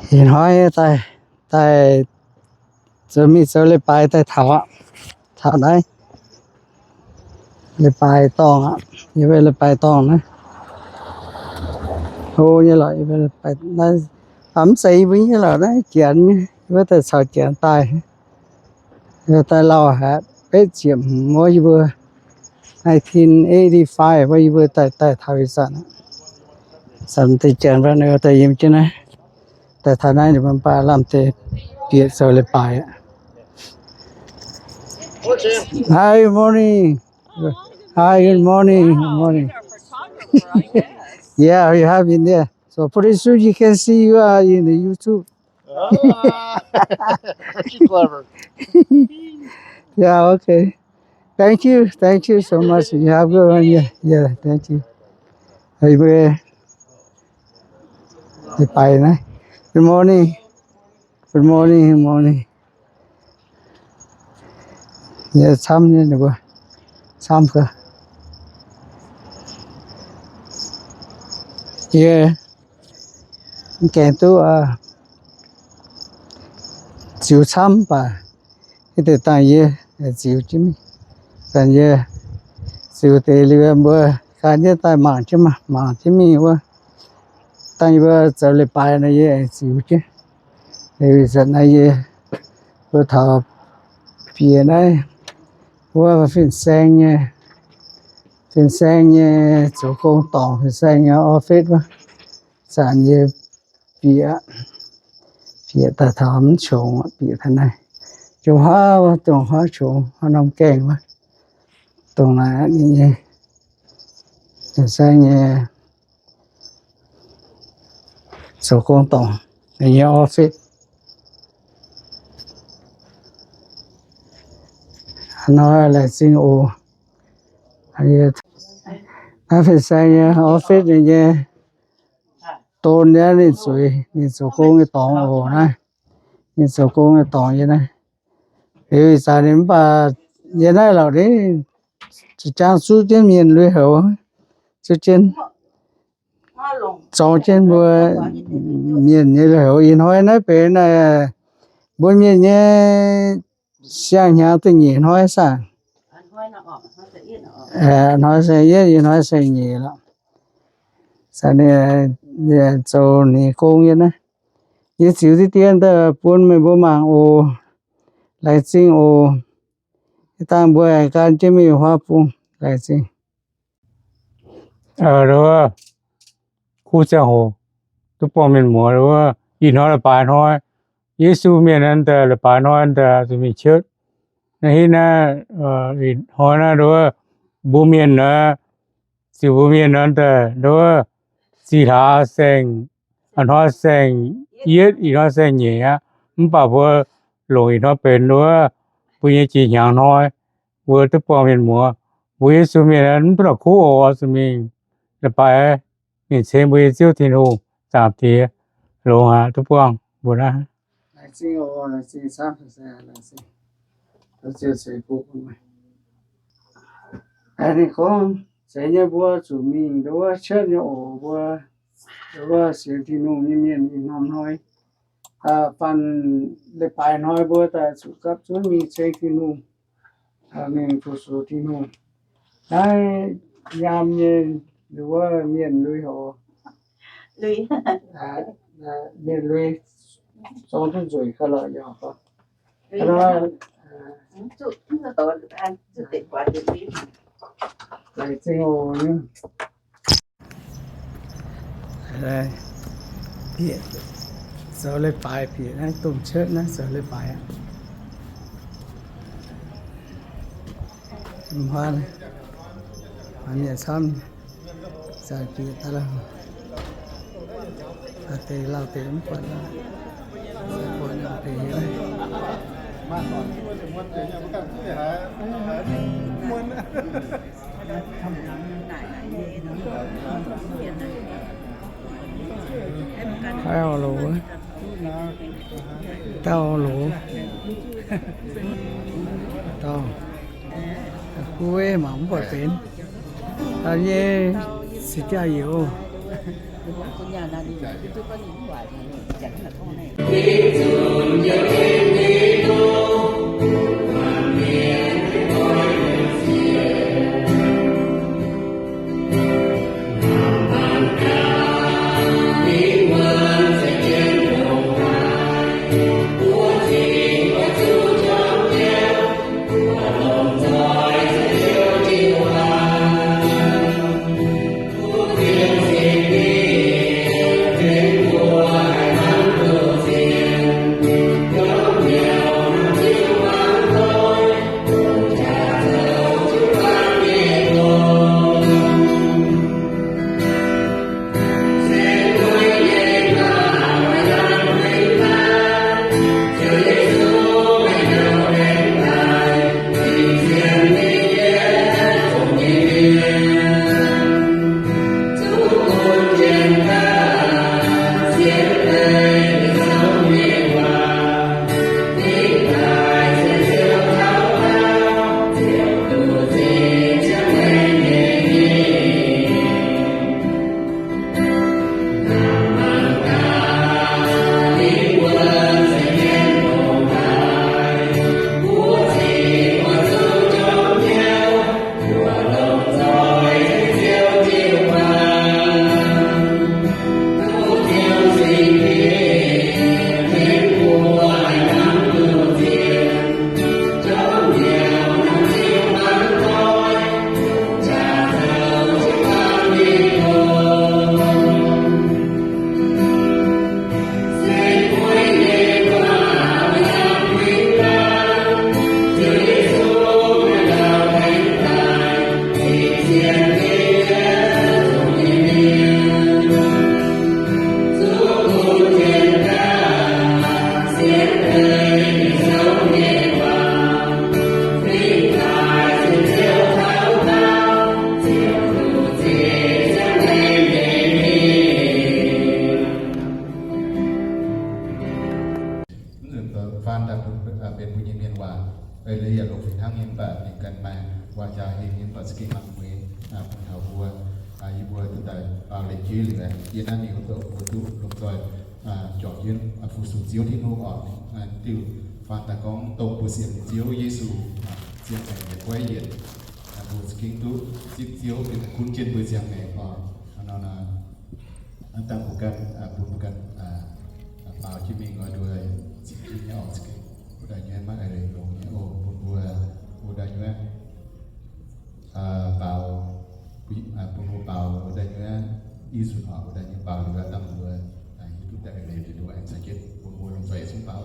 hiện hỏi tại tại giờ mi giờ lấy bài tại thảo đấy lấy bài tòng á như vậy lấy bài tòng đấy hô như lại vậy lấy bài đấy ấm xây với như là đấy chuyện với tại sao chuyện tài người ta lo hả biết chuyện mỗi vừa 1985 với vừa tại thảo sản sản thì chuyện ra nữa tại im chứ này tại thảo này thì mình ba làm thì việc giờ lấy bài á. Hi, good morning. Hi, good morning. Good morning. Yeah, you have been there. So pretty soon you can see you in the YouTube. She's clever. Yeah, okay. Thank you so much. You have a good one. Yeah, thank you. Hey, bye, na. Good morning. Good morning. Good morning. Yeah, some như này qua, some cơ. Yeah, kèm tu chịu some bà, cái từ tay yeah, chịu chứ mi, tay yeah, chịu từ liu bữa, cái như tay mảng chứ mi qua, tay bữa giờ lại bài này yeah, chịu chứ, thì giờ này yeah, bữa thọ phía này, bữa phiên sang nha, chỗ công tòng phiên sang nha office quá, sản yeah, phía ta thắm trồng phía thế này. Trồng hoa trồng hoa nông kèn quá trồng này như sang số công tổng như office nói là xin ô như nó phải sang office này như tôn nhá đi suy đi số công cái tổng ồ này đi số công cái tổng như này thì sao đến bà như này là đấy trang số trên miền lưới hậu số trên trong trên bữa miền như là hậu yên hỏi nói về này bữa miền như sang nhà tự nhiên hỏi sao nói sẽ gì nói sẽ nhiều lắm sao này cho này công như này như xíu thì tiền ta buôn mình bữa mang ô lại xin ô cái tang bữa cái chế mi hoa phun lại xin rồi khu xã hội tôi bỏ mình mua rồi ý nói là bài nói Giêsu miền anh ta là bài nói anh ta thì mình chết này na hỏi na rồi bố miền na si bố miền anh ta rồi si thà sen anh nói sen yết ý nói sen nhỉ á không bảo vừa lỗi nó bền rồi bây giờ chỉ nhàng nói vừa tôi bỏ mình mua vừa Giêsu miền anh tôi là khu ở thì mình là bài mình xem bây giờ thì nó giảm thì lỗ à tôi buông buồn ra lại xin ô lại xin sao phải lại xin tôi chưa sẽ phụ mày anh thì không sẽ nhớ bữa chủ mình đó chết nhớ ổ bữa đó sẽ thì nó như miền thì nằm thôi phần để bài nói bữa ta chủ cấp chúng mình sẽ thì nó mình phụ số thì nó đấy nhằm như đó miền lưới hồ lưới miền lưới xong thì rồi cái lợi nhỏ không cái đó Chút nó to được ăn, chút tiền quá tiền đi. lại xin ô nhé đây biển giờ lấy bài biển này tôm chết này giờ lấy bài á hoa này anh nhà xong giờ kia ta là tê lao tê cũng còn tê này tao lũ tao quê mà không có tiền tao về xịt cha nhiều Con nhà là đi tôi có những loại này chẳng là con này Phan đãเป็นผู้ยินเมียนว่าเลยอยากลงทั้งเห็นแบบนี้กันมาว่าจะเห็นแบบสกิมังเวคนเขาบัวอีบัวตั้งแต่เล็กยืนเลยยืนนั่นนี่เขาตัวดูลงซอยจอดยืนผู้สูงเจียวที่นู่นออกติวฟานตะก้องตรงผู้เสียงเจียวเยซูเสียงแห่งเด็กไว้เย็นผู้สกิงดูจิตเจียวเป็นคุณเจนผู้เสียงแห่งอันนั้นอันต่างกันบุญกันเปล่าที่มีก็ด้วยสิ่งที่ไม่ออกสกิudah nyaman ada yang ngomongnya pun udah nyaman bau pun bau udah nyaman isu udah nyaman bau juga tam juga itu dari dari dua yang sakit pun belum saya sumpah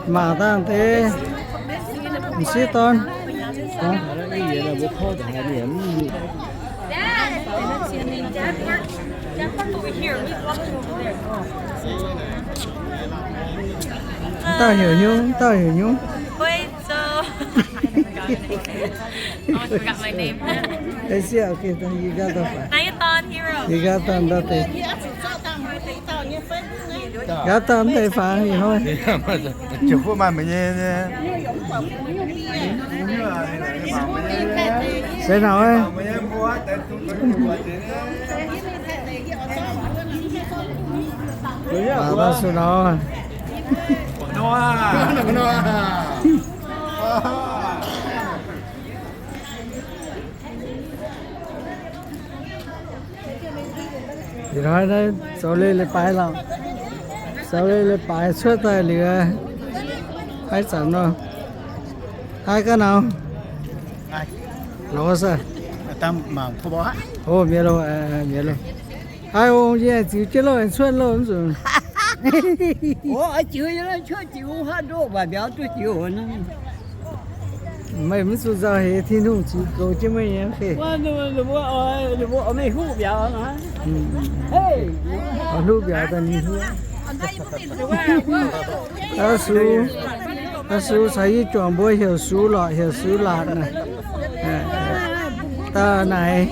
mà ta thế mình xí ton Cái gì là bố khó thì hai điểm. Dad, Dad parked over here. We walked over there. tao hiểu nhung Wait, so I almost forgot my name. ấy xí ok tao gì cả tao phải Nayaton Hero. gì cả tao đó thế cả tao thấy phá gì thôi Chủ phụ mà mình nghe sẽ nào ấy bà ta số đó thì nói đấy sau lên lại bài lòng sau lên lại bài suốt tay lừa hai sản đâu hai cái nào nó sao Tâm mà phụ bó. ô miệt luôn miệt luôn hai ông gì chịu chết rồi xuân luôn rồi Ủa chịu cho nó chưa chịu hết đâu bà béo tôi chịu nó. mày mới xuất ra hệ thiên hùng chỉ cầu chứ mấy em kì Quá nó bố mày hú béo hả? Hey, ở lúc giờ ta đi hú ta su thấy chọn bôi hiểu su lạt này ta này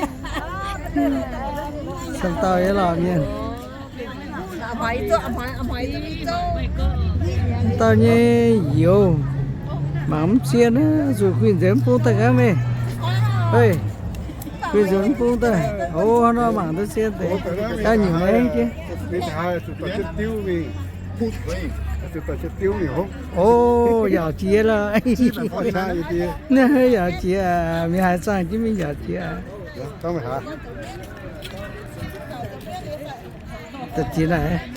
xong tao ấy làm nha tao nhé nhiều mắm xiên á rồi khuyên dếm phun tay cái mày ơi khuyên dếm phun tay ô nó mảng tôi xiên thế tao nhiều mấy chứ Biết hai tụi tao chết tiêu vì hút vậy. Tụi tao chết tiêu vì hút. ô giờ chia là Có sai gì kia. nè giờ chia mình hai sang chứ mình giờ chia Tao mày hả? thật chia này